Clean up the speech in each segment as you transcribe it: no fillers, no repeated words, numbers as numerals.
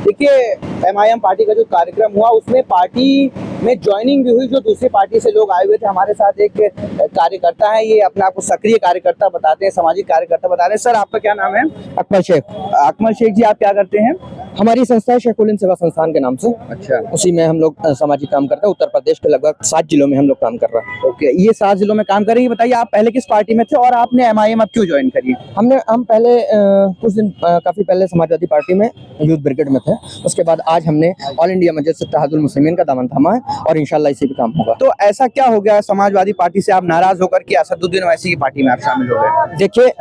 देखिए MIM party का जो कार्यक्रम हुआ उसमें पार्टी में ज्वाइनिंग भी हुई, जो दूसरी पार्टी से लोग आए हुए थे। हमारे साथ एक कार्यकर्ता है, ये अपने आप को सक्रिय कार्यकर्ता बताते हैं, सामाजिक कार्यकर्ता बताते हैं। सर आपका क्या नाम है? अकमल शेख। अकमल शेख जी, आप क्या करते हैं? हमारी संस्था है शेखुलिन सेवा संस्थान के नाम से। अच्छा, उसी में हम लोग सामाजिक काम करते हैं। उत्तर प्रदेश के लगभग 7 जिलों में हम लोग काम कर रहे हैं। ओके, ये 7 जिलों में काम कर रही है। बताइए आप पहले किस पार्टी में थे और आपने एमआईएम अब क्यों ज्वाइन करी? हम पहले कुछ दिन काफी पहले समाजवादी पार्टी में यूथ ब्रिगेड में थे। उसके बाद आज हमने ऑल इंडिया मजलिस इत्तेहादुल मुस्लिमीन का दामन थामा है और इंशाल्लाह इसी पे काम होगा। तो ऐसा क्या हो गया समाजवादी पार्टी से आप नाराज होकर के असदुद्दीन ओवैसी की पार्टी में आप शामिल हो गए? देखिए,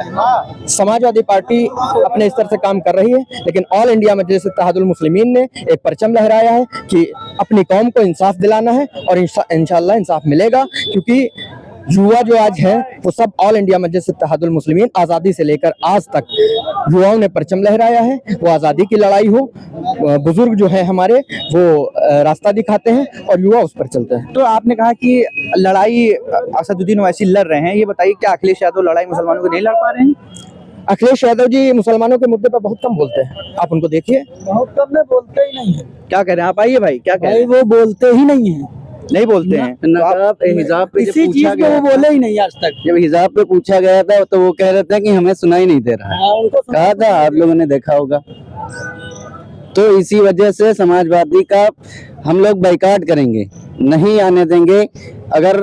समाजवादी पार्टी अपने स्तर से काम कर रही है, लेकिन ऑल इंडिया मजलिस इत्तेहादुल मुस्लिमीन ने एक परचम लहराया है कि अपनी कौम को इंसाफ दिलाना है और इंशाल्लाह इंसाफ मिलेगा, क्योंकि युवा जो आज है वो सब ऑल इंडिया मजलिस इत्तेहादुल मुस्लिमीन आज़ादी से लेकर आज तक युवाओं ने परचम लहराया है। वो आज़ादी की लड़ाई हो, बुजुर्ग जो है हमारे वो रास्ता दिखाते हैं और युवा उस पर चलते हैं। तो आपने कहा कि लड़ाई असदुद्दीन ओवैसी लड़ रहे हैं, ये बताइए क्या अखिलेश यादव लड़ाई मुसलमानों को नहीं लड़ पा रहे हैं? अखिलेश यादव जी मुसलमानों के मुद्दे पर बहुत कम बोलते हैं, आप उनको देखिए। बहुत कम में बोलते ही नहीं है क्या कह रहे हैं आप? आइए भाई, क्या कह रहे हैं? भाई, वो बोलते ही नहीं है। नहीं बोलते हैं तो आप हिजाब पे इसी चीज को वो बोले ही नहीं आज तक। जब हिजाब पे पूछा गया था तो वो कह रहे थे कि हमें सुनाई नहीं दे रहा है। उनको कहा था, आप लोगों ने देखा होगा। तो इसी वजह से समाजवादी का हम लोग बाइकाट करेंगे, नहीं आने देंगे। अगर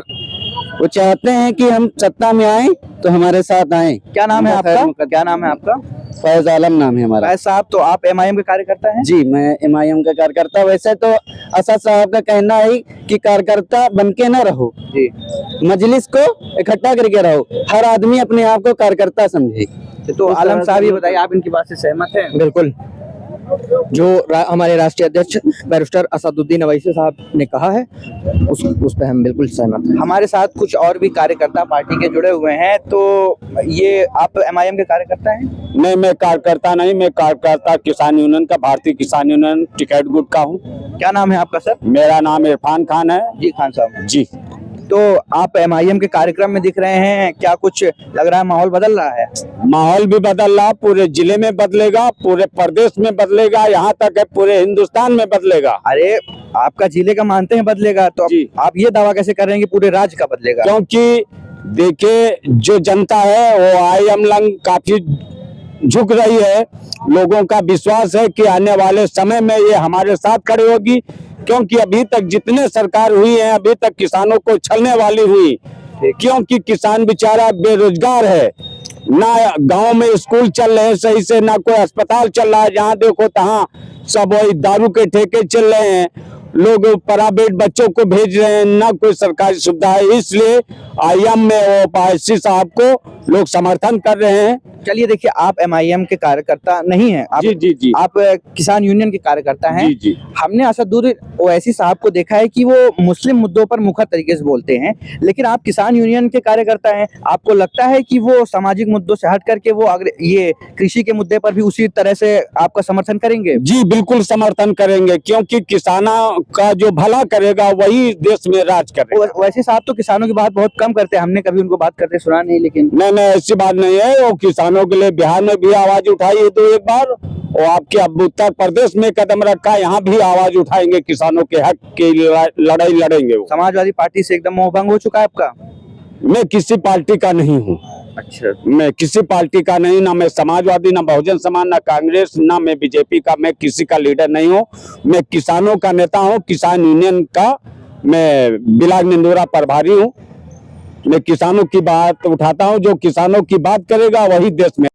वो चाहते हैं कि हम सत्ता में आए तो हमारे साथ आए। क्या नाम है आपका? क्या नाम है आपका? फैज आलम नाम है हमारा। फैज साहब, तो आप एमआईएम के कार्यकर्ता हैं? जी, मैं एमआईएम का कार्यकर्ता। वैसे तो असद साहब का कहना है कि कार्यकर्ता बनके ना रहो जी, मजलिस को इकट्ठा करके रहो, हर आदमी अपने आप को कार्यकर्ता समझे। तो आलम साहब ये बताइए आप इनकी बात से सहमत हैं? बिल्कुल, जो हमारे राष्ट्रीय अध्यक्ष बैरिस्टर असदुद्दीन ओवैसी साहब ने कहा है उस पर हम बिल्कुल सहमत हैं। हमारे साथ कुछ और भी कार्यकर्ता पार्टी के जुड़े हुए हैं, तो ये आप एमआईएम के कार्यकर्ता हैं? नहीं, मैं कार्यकर्ता नहीं, मैं कार्यकर्ता किसान यूनियन का, भारतीय किसान यूनियन टिकैत गुट का हूँ। क्या नाम है आपका सर? मेरा नाम इरफान खान है। जी खान साहब जी। तो आप एमआईएम के कार्यक्रम में दिख रहे हैं, क्या कुछ लग रहा है माहौल बदल रहा है? माहौल भी बदल रहा, पूरे जिले में बदलेगा, पूरे प्रदेश में बदलेगा, यहाँ तक है पूरे हिंदुस्तान में बदलेगा। अरे आपका जिले का मानते हैं बदलेगा, तो आप ये दावा कैसे कर रहे हैं कि पूरे राज्य का बदलेगा? क्योंकि देखिए, जो जनता है वो आईएम लंग काफी झुक रही है। लोगों का विश्वास है कि आने वाले समय में ये हमारे साथ खड़ी होगी, क्योंकि अभी तक जितने सरकार हुई है अभी तक किसानों को छलने वाली हुई, क्योंकि किसान बेचारा बेरोजगार है, ना गांव में स्कूल चल रहे हैं सही से, ना कोई अस्पताल चल रहा है। जहाँ देखो तहाँ सब वही दारू के ठेके चल रहे हैं, लोग प्राइवेट बच्चों को भेज रहे हैं, ना कोई सरकारी सुविधा है। इसलिए आईएम में ओवैसी साहब को लोग समर्थन कर रहे हैं। चलिए देखिए, आप एमआईएम के कार्यकर्ता नहीं हैं, आप जी। आप किसान यूनियन के कार्यकर्ता हैं। जी। हमने असदुद्दीन ओवैसी साहब को देखा है कि वो मुस्लिम मुद्दों पर मुखर तरीके से बोलते हैं, लेकिन आप किसान यूनियन के कार्यकर्ता हैं। आपको लगता है कि वो सामाजिक मुद्दों से हट करके वो ये कृषि के मुद्दे पर भी उसी तरह से आपका समर्थन करेंगे? जी बिल्कुल समर्थन करेंगे, क्योंकि किसानों का जो भला करेगा वही देश में राज करेगा। ओवैसी साहब तो किसानों की बात बहुत कम करते हैं, हमने कभी उनको बात करते सुना नहीं। लेकिन नहीं, ऐसी बात नहीं है। वो किसानों के लिए बिहार में भी आवाज उठाई है तो एक बार, और आपके अब उत्तर प्रदेश में कदम रखा, यहाँ भी आवाज उठाएंगे, किसानों के हक की लड़ाई लड़ेंगे। वो समाजवादी पार्टी से एकदम मोहभंग हो चुका है आपका? मैं किसी पार्टी का नहीं हूँ। अच्छा, मैं किसी पार्टी का नहीं, ना मैं समाजवादी, ना बहुजन समाज, ना कांग्रेस, ना मैं बीजेपी का, मैं किसी का लीडर नहीं हूँ। मैं किसानों का नेता हूँ, किसान यूनियन का मैं बिलाग निंदोरा प्रभारी हूँ। मैं किसानों की बात उठाता हूँ, जो किसानों की बात करेगा वही देश में